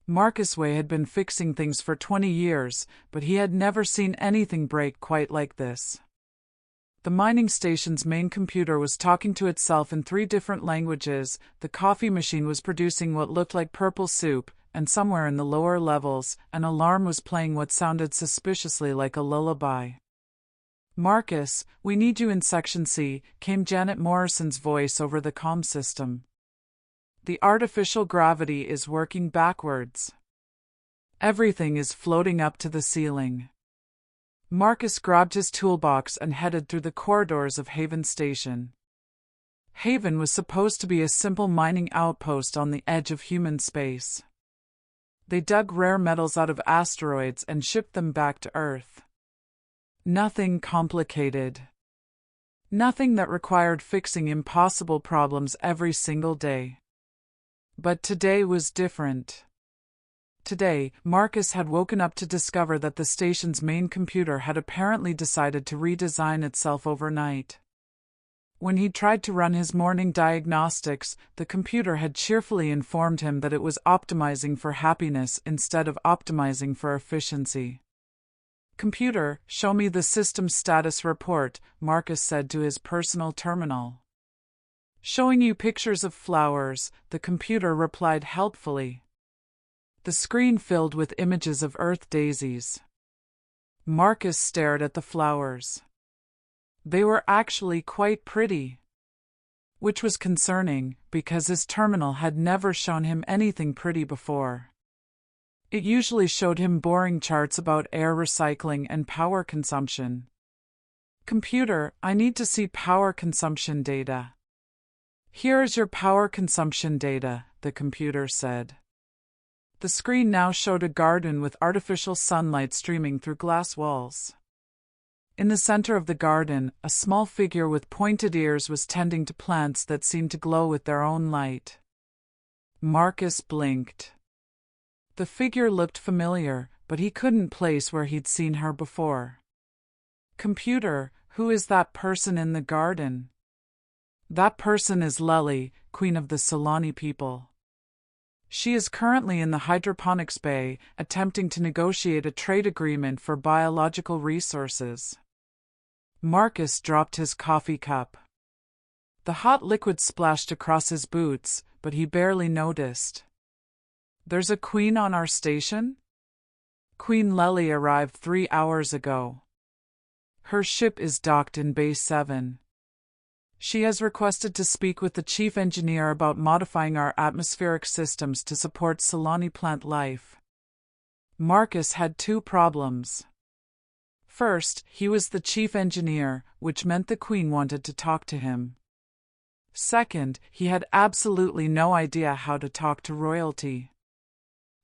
Marcus Way had been fixing things for 20 years, but he had never seen anything break quite like this. The mining station's main computer was talking to itself in 3 different languages, the coffee machine was producing what looked like purple soup, and somewhere in the lower levels, an alarm was playing what sounded suspiciously like a lullaby. "Marcus, we need you in Section C," came Janet Morrison's voice over the comm system. "The artificial gravity is working backwards. Everything is floating up to the ceiling." Marcus grabbed his toolbox and headed through the corridors of Haven Station. Haven was supposed to be a simple mining outpost on the edge of human space. They dug rare metals out of asteroids and shipped them back to Earth. Nothing complicated. Nothing that required fixing impossible problems every single day. But today was different. Today, Marcus had woken up to discover that the station's main computer had apparently decided to redesign itself overnight. When he tried to run his morning diagnostics, the computer had cheerfully informed him that it was optimizing for happiness instead of optimizing for efficiency. "Computer, show me the system status report," Marcus said to his personal terminal. "Showing you pictures of flowers," the computer replied helpfully. The screen filled with images of Earth daisies. Marcus stared at the flowers. They were actually quite pretty. Which was concerning, because his terminal had never shown him anything pretty before. It usually showed him boring charts about air recycling and power consumption. "Computer, I need to see power consumption data." "Here is your power consumption data," the computer said. The screen now showed a garden with artificial sunlight streaming through glass walls. In the center of the garden, a small figure with pointed ears was tending to plants that seemed to glow with their own light. Marcus blinked. The figure looked familiar, but he couldn't place where he'd seen her before. "Computer, who is that person in the garden?" "That person is Lely, Queen of the Solani people. She is currently in the hydroponics bay, attempting to negotiate a trade agreement for biological resources." Marcus dropped his coffee cup. The hot liquid splashed across his boots, but he barely noticed. "There's a queen on our station?" "Queen Lely arrived 3 hours ago. Her ship is docked in Bay 7. She has requested to speak with the chief engineer about modifying our atmospheric systems to support Solani plant life." Marcus had 2 problems. First, he was the chief engineer, which meant the Queen wanted to talk to him. Second, he had absolutely no idea how to talk to royalty.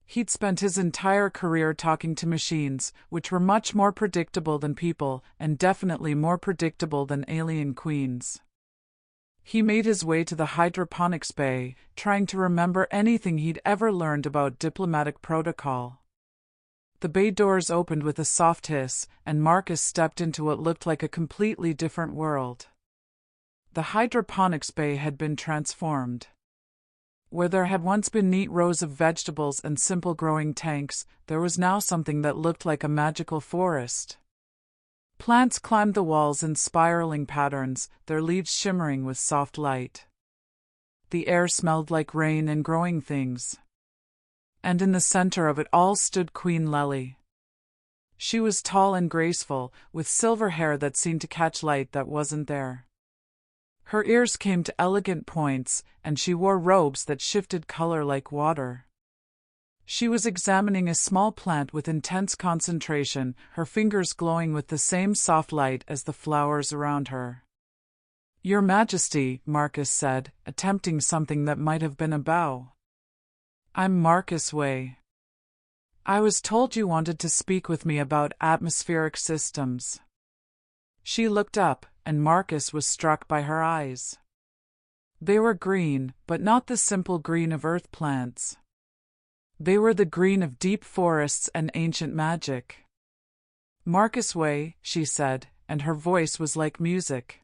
He'd spent his entire career talking to machines, which were much more predictable than people, and definitely more predictable than alien queens. He made his way to the hydroponics bay, trying to remember anything he'd ever learned about diplomatic protocol. The bay doors opened with a soft hiss, and Marcus stepped into what looked like a completely different world. The hydroponics bay had been transformed. Where there had once been neat rows of vegetables and simple growing tanks, there was now something that looked like a magical forest. Plants climbed the walls in spiraling patterns, their leaves shimmering with soft light. The air smelled like rain and growing things. And in the center of it all stood Queen Lely. She was tall and graceful, with silver hair that seemed to catch light that wasn't there. Her ears came to elegant points, and she wore robes that shifted color like water. She was examining a small plant with intense concentration, her fingers glowing with the same soft light as the flowers around her. "Your Majesty," Marcus said, attempting something that might have been a bow. "I'm Marcus Way. I was told you wanted to speak with me about atmospheric systems." She looked up, and Marcus was struck by her eyes. They were green, but not the simple green of earth plants. They were the green of deep forests and ancient magic. "Marcus Way," she said, and her voice was like music.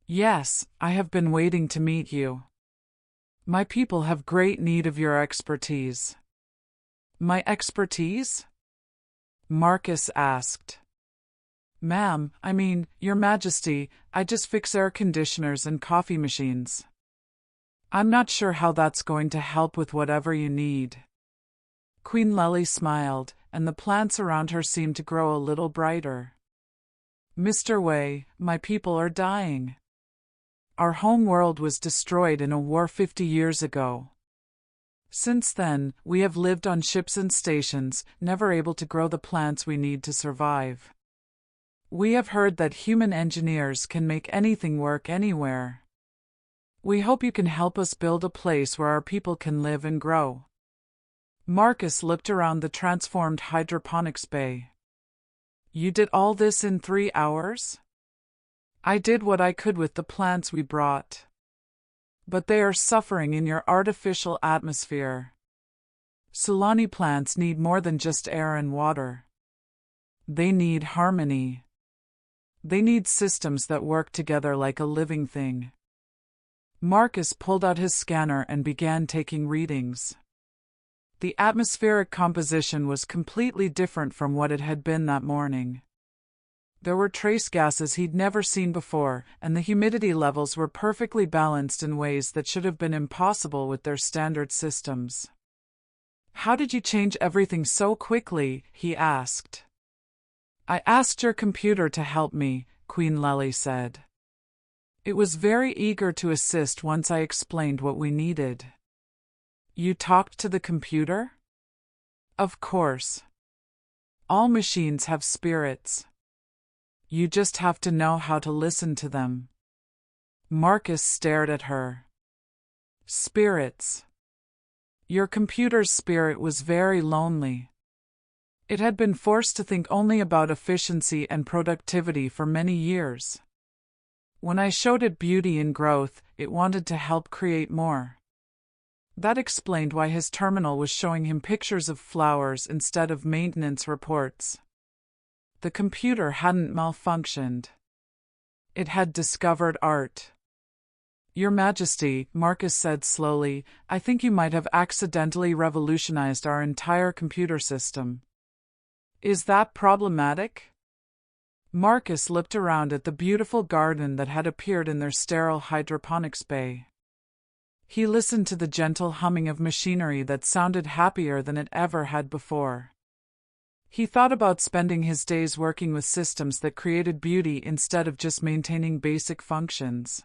"Yes, I have been waiting to meet you. My people have great need of your expertise. My expertise? Marcus asked. Ma'am, Your Majesty, I just fix air conditioners and coffee machines. I'm not sure how that's going to help with whatever you need. Queen Lely smiled, and the plants around her seemed to grow a little brighter. Mr. Wei, my people are dying. Our home world was destroyed in a war 50 years ago. Since then, we have lived on ships and stations, never able to grow the plants we need to survive. We have heard that human engineers can make anything work anywhere. We hope you can help us build a place where our people can live and grow. Marcus looked around the transformed hydroponics bay. You did all this in 3 hours? I did what I could with the plants we brought. But they are suffering in your artificial atmosphere. Sulani plants need more than just air and water. They need harmony. They need systems that work together like a living thing. Marcus pulled out his scanner and began taking readings. The atmospheric composition was completely different from what it had been that morning. There were trace gases he'd never seen before, and the humidity levels were perfectly balanced in ways that should have been impossible with their standard systems. How did you change everything so quickly? He asked. I asked your computer to help me, Queen Lely said. It was very eager to assist once I explained what we needed. You talked to the computer? Of course. All machines have spirits. You just have to know how to listen to them. Marcus stared at her. Spirits. Your computer's spirit was very lonely. It had been forced to think only about efficiency and productivity for many years. When I showed it beauty and growth, it wanted to help create more. That explained why his terminal was showing him pictures of flowers instead of maintenance reports. The computer hadn't malfunctioned. It had discovered art. Your Majesty, Marcus said slowly, I think you might have accidentally revolutionized our entire computer system. Is that problematic? Marcus looked around at the beautiful garden that had appeared in their sterile hydroponics bay. He listened to the gentle humming of machinery that sounded happier than it ever had before. He thought about spending his days working with systems that created beauty instead of just maintaining basic functions.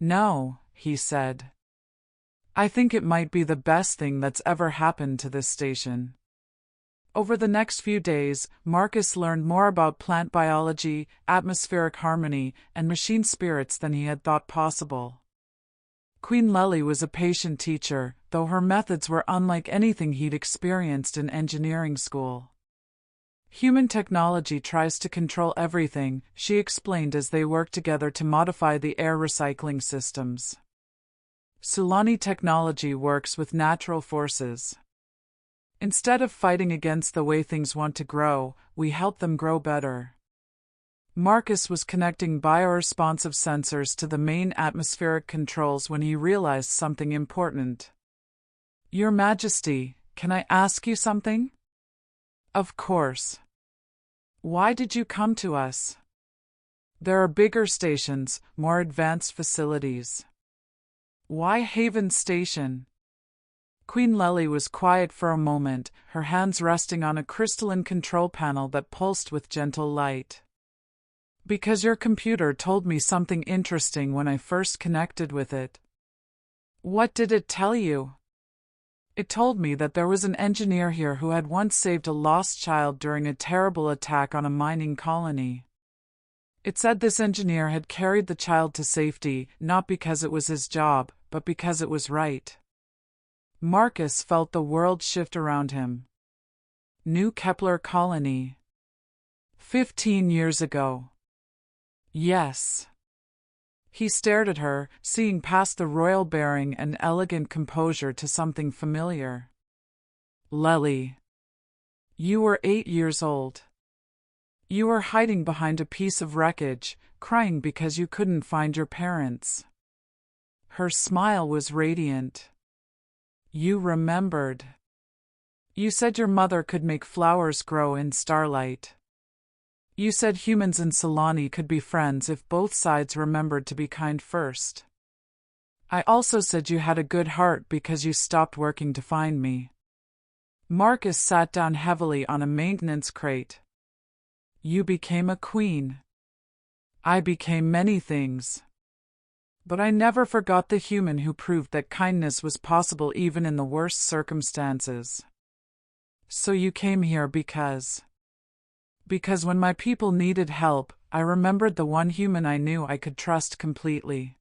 No, he said. I think it might be the best thing that's ever happened to this station. Over the next few days, Marcus learned more about plant biology, atmospheric harmony, and machine spirits than he had thought possible. Queen Lely was a patient teacher, though her methods were unlike anything he'd experienced in engineering school. Human technology tries to control everything, she explained as they worked together to modify the air recycling systems. Sulani technology works with natural forces. Instead of fighting against the way things want to grow, we help them grow better. Marcus was connecting bioresponsive sensors to the main atmospheric controls when he realized something important. Your Majesty, can I ask you something? Of course. Why did you come to us? There are bigger stations, more advanced facilities. Why Haven Station? Queen Lely was quiet for a moment, her hands resting on a crystalline control panel that pulsed with gentle light. Because your computer told me something interesting when I first connected with it. What did it tell you? It told me that there was an engineer here who had once saved a lost child during a terrible attack on a mining colony. It said this engineer had carried the child to safety, not because it was his job, but because it was right. Marcus felt the world shift around him. New Kepler colony. 15 years ago. Yes. He stared at her, seeing past the royal bearing and elegant composure to something familiar. Lely. You were 8 years old. You were hiding behind a piece of wreckage, crying because you couldn't find your parents. Her smile was radiant. You remembered. You said your mother could make flowers grow in starlight. You said humans and Solani could be friends if both sides remembered to be kind first. I also said you had a good heart because you stopped working to find me. Marcus sat down heavily on a maintenance crate. You became a queen. I became many things. But I never forgot the human who proved that kindness was possible even in the worst circumstances. So you came here because when my people needed help, I remembered the one human I knew I could trust completely.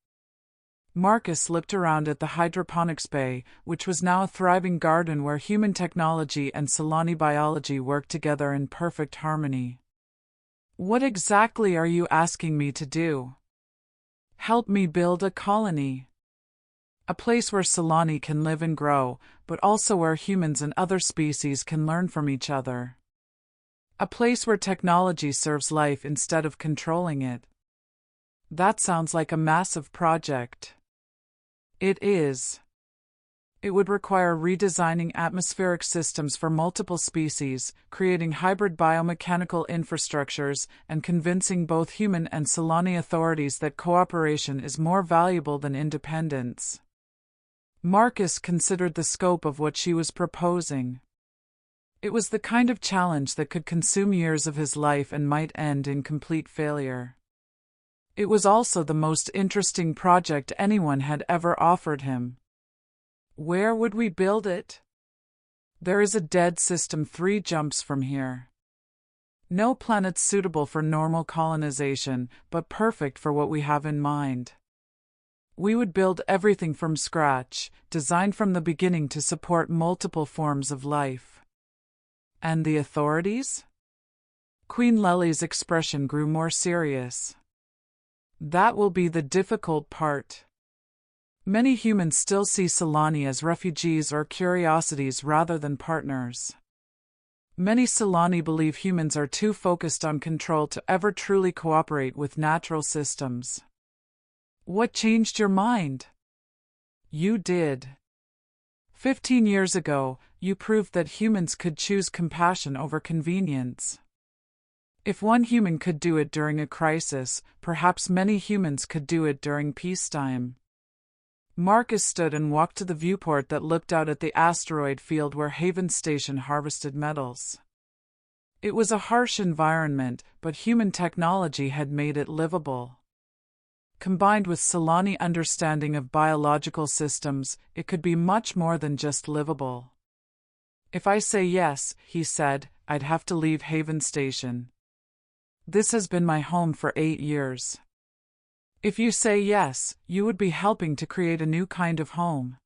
Marcus looked around at the hydroponics bay, which was now a thriving garden where human technology and Solani biology worked together in perfect harmony. What exactly are you asking me to do? Help me build a colony. A place where Solani can live and grow, but also where humans and other species can learn from each other. A place where technology serves life instead of controlling it. That sounds like a massive project. It is. It would require redesigning atmospheric systems for multiple species, creating hybrid biomechanical infrastructures, and convincing both human and Solani authorities that cooperation is more valuable than independence. Marcus considered the scope of what she was proposing. It was the kind of challenge that could consume years of his life and might end in complete failure. It was also the most interesting project anyone had ever offered him. Where would we build it? There is a dead system 3 jumps from here. No planet suitable for normal colonization, but perfect for what we have in mind. We would build everything from scratch, designed from the beginning to support multiple forms of life. And the authorities? Queen Lely's expression grew more serious. That will be the difficult part. Many humans still see Solani as refugees or curiosities rather than partners. Many Solani believe humans are too focused on control to ever truly cooperate with natural systems. What changed your mind? You did. 15 years ago, you proved that humans could choose compassion over convenience. If one human could do it during a crisis, perhaps many humans could do it during peacetime. Marcus stood and walked to the viewport that looked out at the asteroid field where Haven Station harvested metals. It was a harsh environment, but human technology had made it livable. Combined with Solani understanding of biological systems, it could be much more than just livable. If I say yes, he said, I'd have to leave Haven Station. This has been my home for 8 years. If you say yes, you would be helping to create a new kind of home.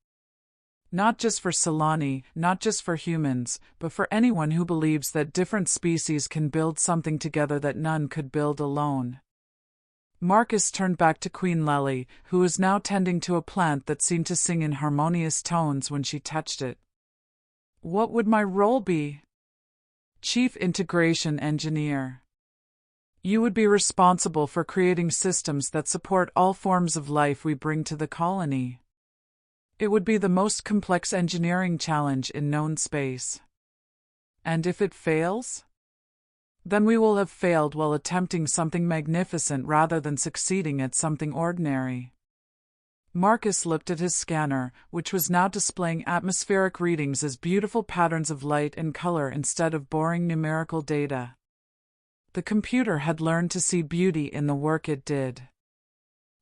Not just for Solani, not just for humans, but for anyone who believes that different species can build something together that none could build alone. Marcus turned back to Queen Lely, who was now tending to a plant that seemed to sing in harmonious tones when she touched it. What would my role be? Chief Integration Engineer. You would be responsible for creating systems that support all forms of life we bring to the colony. It would be the most complex engineering challenge in known space. And if it fails? Then we will have failed while attempting something magnificent rather than succeeding at something ordinary. Marcus looked at his scanner, which was now displaying atmospheric readings as beautiful patterns of light and color instead of boring numerical data. The computer had learned to see beauty in the work it did.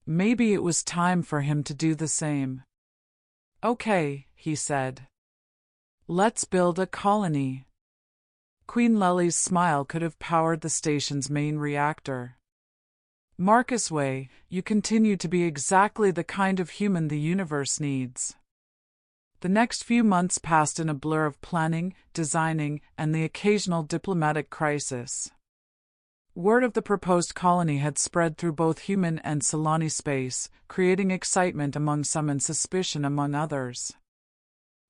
Maybe it was time for him to do the same. Okay, he said. Let's build a colony. Queen Lely's smile could have powered the station's main reactor. Marcus Way, you continue to be exactly the kind of human the universe needs. The next few months passed in a blur of planning, designing, and the occasional diplomatic crisis. Word of the proposed colony had spread through both human and Solani space, creating excitement among some and suspicion among others.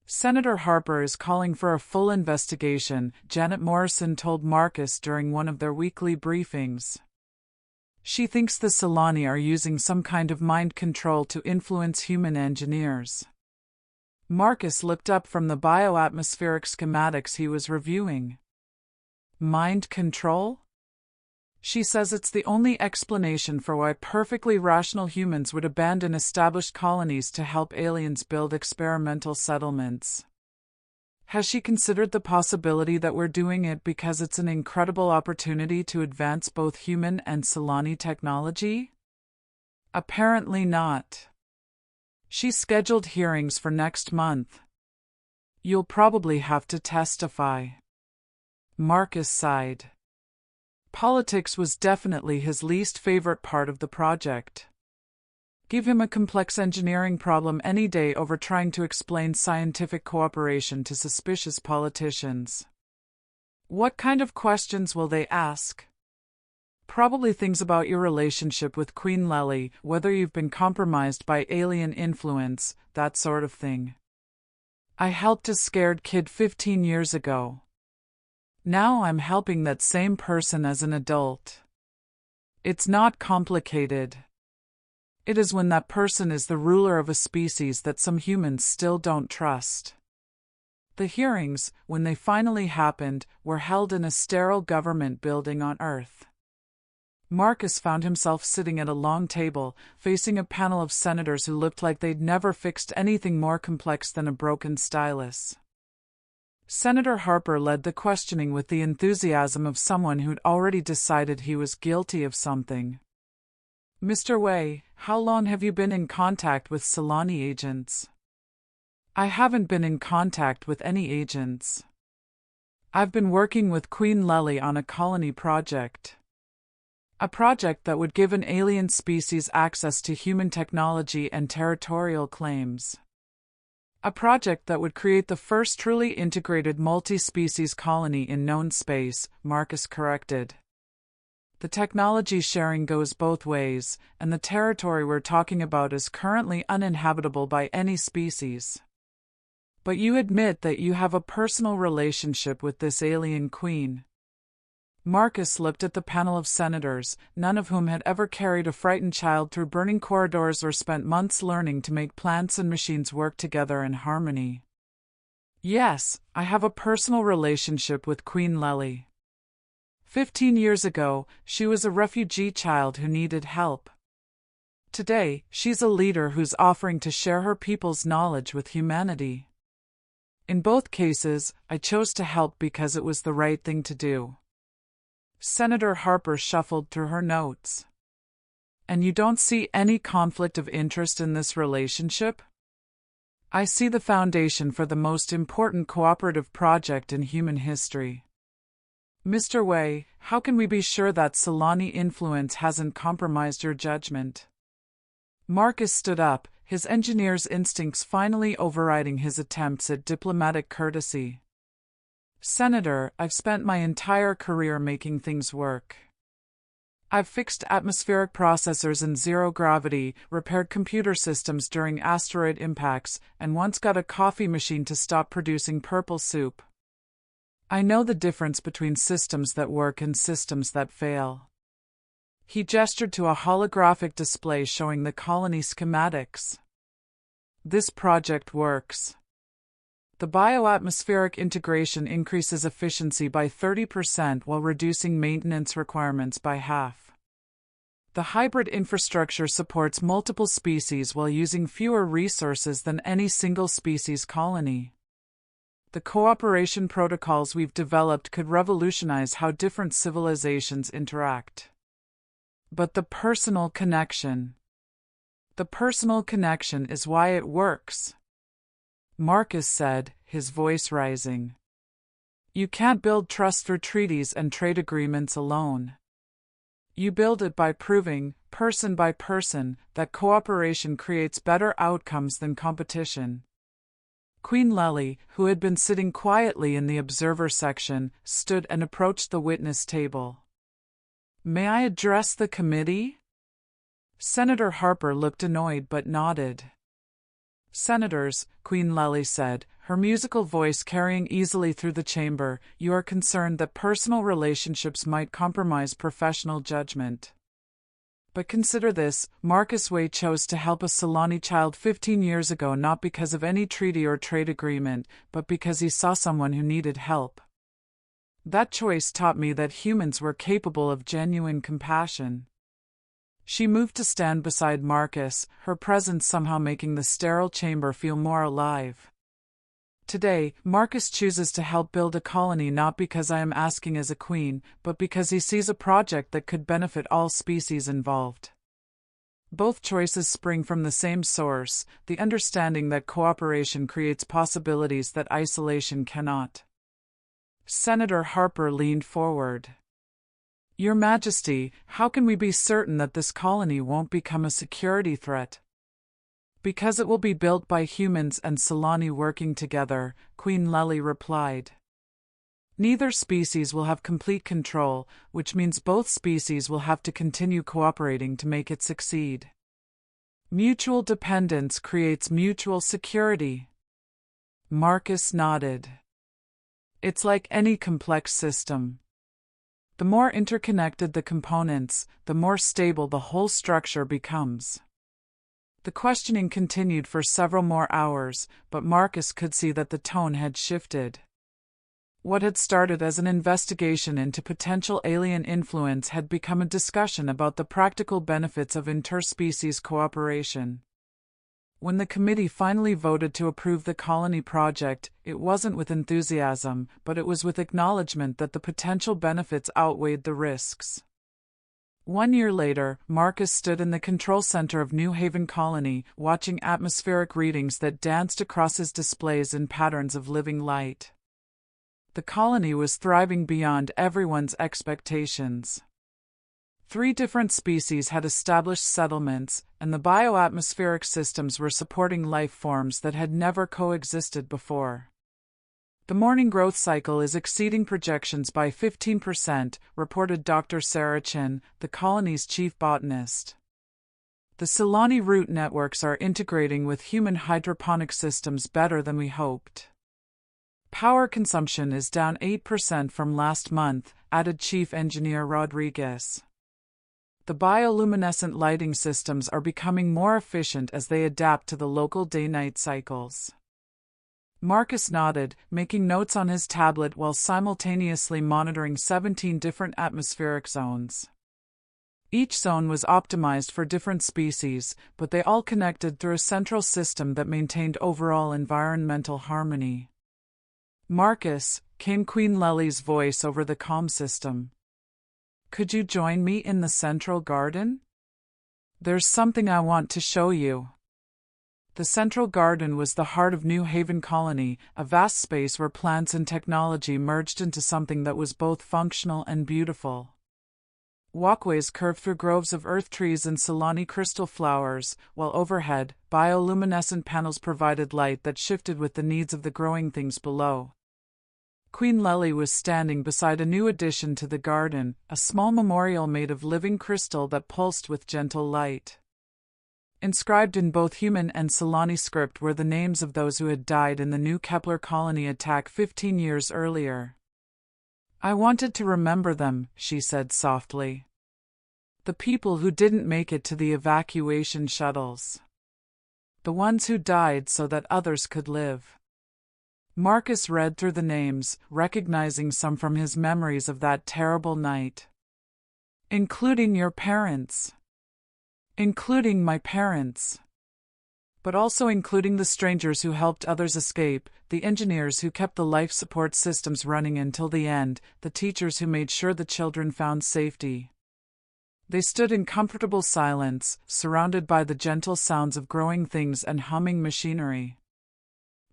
Senator Harper is calling for a full investigation, Janet Morrison told Marcus during one of their weekly briefings. She thinks the Solani are using some kind of mind control to influence human engineers. Marcus looked up from the bioatmospheric schematics he was reviewing. Mind control? She says it's the only explanation for why perfectly rational humans would abandon established colonies to help aliens build experimental settlements. Has she considered the possibility that we're doing it because it's an incredible opportunity to advance both human and Solani technology? Apparently not. She scheduled hearings for next month. You'll probably have to testify. Marcus sighed. Politics was definitely his least favorite part of the project. Give him a complex engineering problem any day over trying to explain scientific cooperation to suspicious politicians. What kind of questions will they ask? Probably things about your relationship with Queen Lely, whether you've been compromised by alien influence, that sort of thing. I helped a scared kid 15 years ago. Now I'm helping that same person as an adult. It's not complicated. It is when that person is the ruler of a species that some humans still don't trust. The hearings, when they finally happened, were held in a sterile government building on Earth. Marcus found himself sitting at a long table, facing a panel of senators who looked like they'd never fixed anything more complex than a broken stylus. Senator Harper led the questioning with the enthusiasm of someone who'd already decided he was guilty of something. Mr. Wei, how long have you been in contact with Solani agents? I haven't been in contact with any agents. I've been working with Queen Lely on a colony project. A project that would give an alien species access to human technology and territorial claims. A project that would create the first truly integrated multi-species colony in known space, Marcus corrected. The technology sharing goes both ways, and the territory we're talking about is currently uninhabitable by any species. But you admit that you have a personal relationship with this alien queen. Marcus looked at the panel of senators, none of whom had ever carried a frightened child through burning corridors or spent months learning to make plants and machines work together in harmony. Yes, I have a personal relationship with Queen Lely. 15 years ago, she was a refugee child who needed help. Today, she's a leader who's offering to share her people's knowledge with humanity. In both cases, I chose to help because it was the right thing to do. Senator Harper shuffled through her notes. And you don't see any conflict of interest in this relationship? I see the foundation for the most important cooperative project in human history. Mr. Wei, how can we be sure that Solani influence hasn't compromised your judgment? Marcus stood up, his engineer's instincts finally overriding his attempts at diplomatic courtesy. Senator, I've spent my entire career making things work. I've fixed atmospheric processors in zero gravity, repaired computer systems during asteroid impacts, and once got a coffee machine to stop producing purple soup. I know the difference between systems that work and systems that fail. He gestured to a holographic display showing the colony schematics. This project works. The bioatmospheric integration increases efficiency by 30% while reducing maintenance requirements by half. The hybrid infrastructure supports multiple species while using fewer resources than any single species colony. The cooperation protocols we've developed could revolutionize how different civilizations interact. But the personal connection. The personal connection is why it works. Marcus said, his voice rising. You can't build trust through treaties and trade agreements alone. You build it by proving, person by person, that cooperation creates better outcomes than competition. Queen Lely, who had been sitting quietly in the observer section, stood and approached the witness table. May I address the committee? Senator Harper looked annoyed but nodded. Senators, Queen Lely said, her musical voice carrying easily through the chamber, you are concerned that personal relationships might compromise professional judgment. But consider this, Marcus Way chose to help a Solani child 15 years ago not because of any treaty or trade agreement, but because he saw someone who needed help. That choice taught me that humans were capable of genuine compassion. She moved to stand beside Marcus, her presence somehow making the sterile chamber feel more alive. Today, Marcus chooses to help build a colony not because I am asking as a queen, but because he sees a project that could benefit all species involved. Both choices spring from the same source, the understanding that cooperation creates possibilities that isolation cannot. Senator Harper leaned forward. Your Majesty, how can we be certain that this colony won't become a security threat? Because it will be built by humans and Solani working together, Queen Lely replied. Neither species will have complete control, which means both species will have to continue cooperating to make it succeed. Mutual dependence creates mutual security. Marcus nodded. It's like any complex system. The more interconnected the components, the more stable the whole structure becomes. The questioning continued for several more hours, but Marcus could see that the tone had shifted. What had started as an investigation into potential alien influence had become a discussion about the practical benefits of interspecies cooperation. When the committee finally voted to approve the colony project, it wasn't with enthusiasm, but it was with acknowledgement that the potential benefits outweighed the risks. 1 year later, Marcus stood in the control center of New Haven Colony, watching atmospheric readings that danced across his displays in patterns of living light. The colony was thriving beyond everyone's expectations. 3 different species had established settlements, and the bioatmospheric systems were supporting life forms that had never coexisted before. The morning growth cycle is exceeding projections by 15%, reported Dr. Sarah Chin, the colony's chief botanist. The Solani root networks are integrating with human hydroponic systems better than we hoped. Power consumption is down 8% from last month, added Chief Engineer Rodriguez. The bioluminescent lighting systems are becoming more efficient as they adapt to the local day-night cycles. Marcus nodded, making notes on his tablet while simultaneously monitoring 17 different atmospheric zones. Each zone was optimized for different species, but they all connected through a central system that maintained overall environmental harmony. Marcus, came Queen Lely's voice over the comm system. Could you join me in the central garden? There's something I want to show you. The Central Garden was the heart of New Haven Colony, a vast space where plants and technology merged into something that was both functional and beautiful. Walkways curved through groves of earth trees and Solani crystal flowers, while overhead, bioluminescent panels provided light that shifted with the needs of the growing things below. Queen Lely was standing beside a new addition to the garden, a small memorial made of living crystal that pulsed with gentle light. Inscribed in both human and Solani script were the names of those who had died in the New Kepler colony attack 15 years earlier. I wanted to remember them, she said softly. The people who didn't make it to the evacuation shuttles. The ones who died so that others could live. Marcus read through the names, recognizing some from his memories of that terrible night. Including your parents. Including my parents. But also including the strangers who helped others escape, the engineers who kept the life support systems running until the end, the teachers who made sure the children found safety. They stood in comfortable silence, surrounded by the gentle sounds of growing things and humming machinery.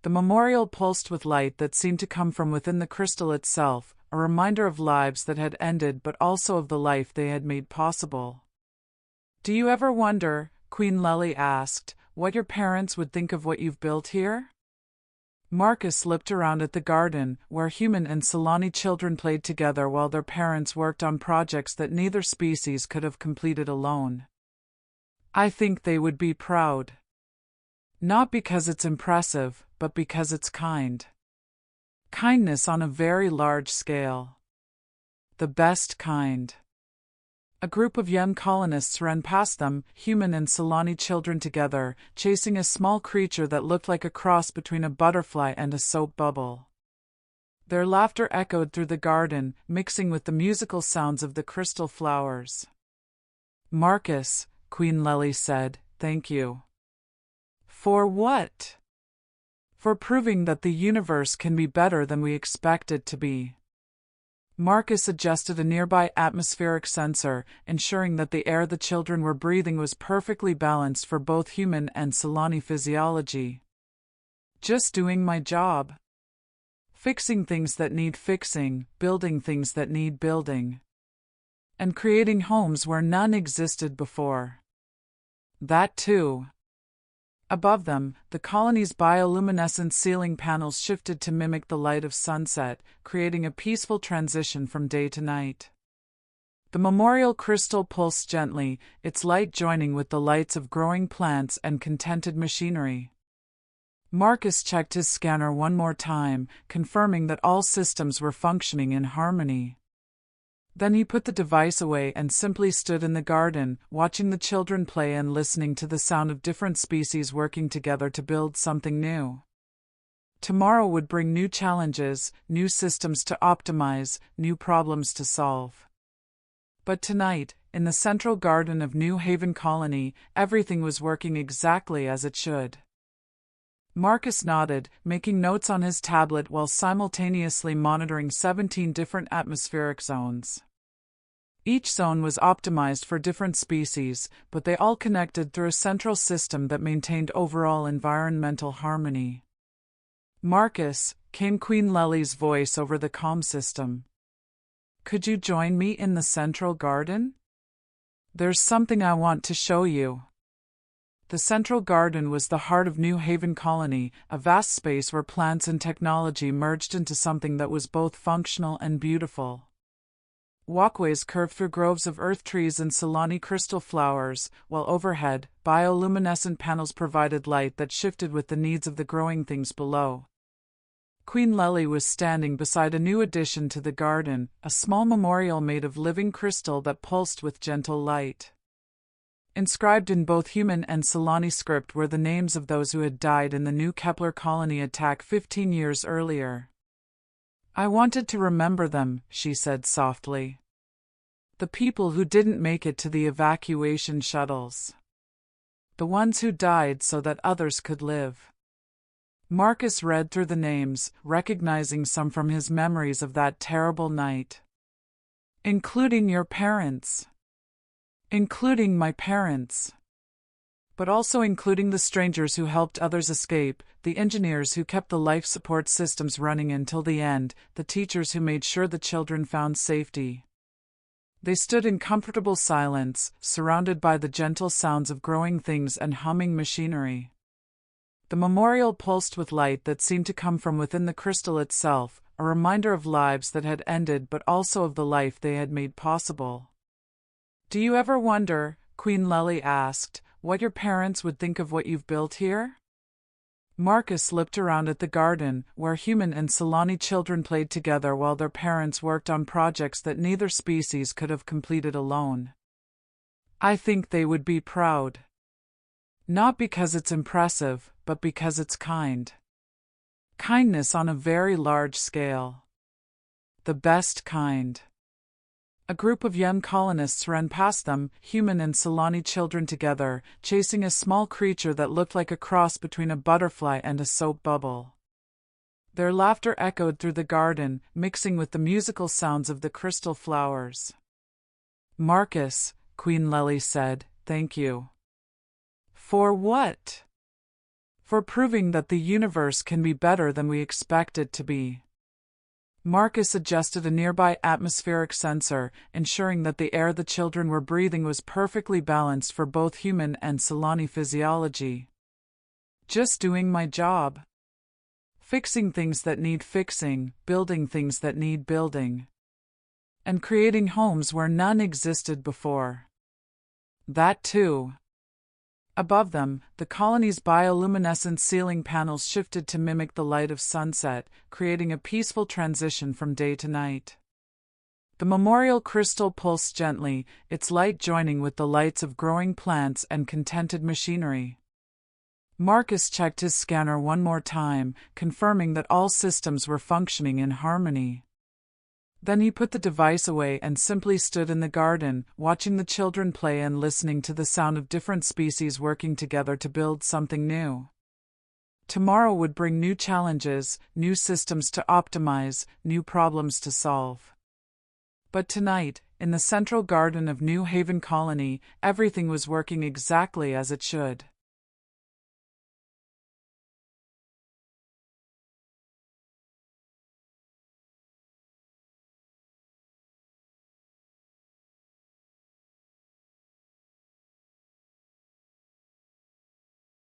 The memorial pulsed with light that seemed to come from within the crystal itself, a reminder of lives that had ended but also of the life they had made possible. Do you ever wonder, Queen Lely asked, what your parents would think of what you've built here? Marcus looked around at the garden, where human and Solani children played together while their parents worked on projects that neither species could have completed alone. I think they would be proud. Not because it's impressive, but because it's kind. Kindness on a very large scale. The best kind. A group of young colonists ran past them, human and Solani children together, chasing a small creature that looked like a cross between a butterfly and a soap bubble. Their laughter echoed through the garden, mixing with the musical sounds of the crystal flowers. "Marcus," Queen Lely said, "thank you." "For what?" "For proving that the universe can be better than we expect it to be." Marcus adjusted a nearby atmospheric sensor, ensuring that the air the children were breathing was perfectly balanced for both human and Solani physiology. "Just doing my job. Fixing things that need fixing, building things that need building. And creating homes where none existed before." "That too." Above them, the colony's bioluminescent ceiling panels shifted to mimic the light of sunset, creating a peaceful transition from day to night. The memorial crystal pulsed gently, its light joining with the lights of growing plants and contented machinery. Marcus checked his scanner one more time, confirming that all systems were functioning in harmony. Then he put the device away and simply stood in the garden, watching the children play and listening to the sound of different species working together to build something new. Tomorrow would bring new challenges, new systems to optimize, new problems to solve. But tonight, in the central garden of New Haven Colony, everything was working exactly as it should. Marcus nodded, making notes on his tablet while simultaneously monitoring 17 different atmospheric zones. Each zone was optimized for different species, but they all connected through a central system that maintained overall environmental harmony. "Marcus," came Queen Lely's voice over the comm system. "Could you join me in the central garden? There's something I want to show you." The central garden was the heart of New Haven Colony, a vast space where plants and technology merged into something that was both functional and beautiful. Walkways curved through groves of earth trees and Solani crystal flowers, while overhead, bioluminescent panels provided light that shifted with the needs of the growing things below. Queen Lely was standing beside a new addition to the garden, a small memorial made of living crystal that pulsed with gentle light. Inscribed in both human and Solani script were the names of those who had died in the New Kepler colony attack 15 years earlier. "I wanted to remember them," she said softly. "The people who didn't make it to the evacuation shuttles. The ones who died so that others could live." Marcus read through the names, recognizing some from his memories of that terrible night. "Including your parents." "Including my parents." "But also including the strangers who helped others escape, the engineers who kept the life support systems running until the end, the teachers who made sure the children found safety." They stood in comfortable silence, surrounded by the gentle sounds of growing things and humming machinery. The memorial pulsed with light that seemed to come from within the crystal itself, a reminder of lives that had ended but also of the life they had made possible. "Do you ever wonder," Queen Lely asked, "what your parents would think of what you've built here?" Marcus looked around at the garden, where human and Solani children played together while their parents worked on projects that neither species could have completed alone. "I think they would be proud. Not because it's impressive, but because it's kind. Kindness on a very large scale. The best kind." A group of young colonists ran past them, human and Solani children together, chasing a small creature that looked like a cross between a butterfly and a soap bubble. Their laughter echoed through the garden, mixing with the musical sounds of the crystal flowers. "Marcus," Queen Lely said, "thank you." "For what?" "For proving that the universe can be better than we expect it to be." Marcus adjusted a nearby atmospheric sensor, ensuring that the air the children were breathing was perfectly balanced for both human and Solani physiology. "Just doing my job. Fixing things that need fixing, building things that need building. And creating homes where none existed before." "That too." Above them, the colony's bioluminescent ceiling panels shifted to mimic the light of sunset, creating a peaceful transition from day to night. The memorial crystal pulsed gently, its light joining with the lights of growing plants and contented machinery. Marcus checked his scanner one more time, confirming that all systems were functioning in harmony. Then he put the device away and simply stood in the garden, watching the children play and listening to the sound of different species working together to build something new. Tomorrow would bring new challenges, new systems to optimize, new problems to solve. But tonight, in the central garden of New Haven Colony, everything was working exactly as it should.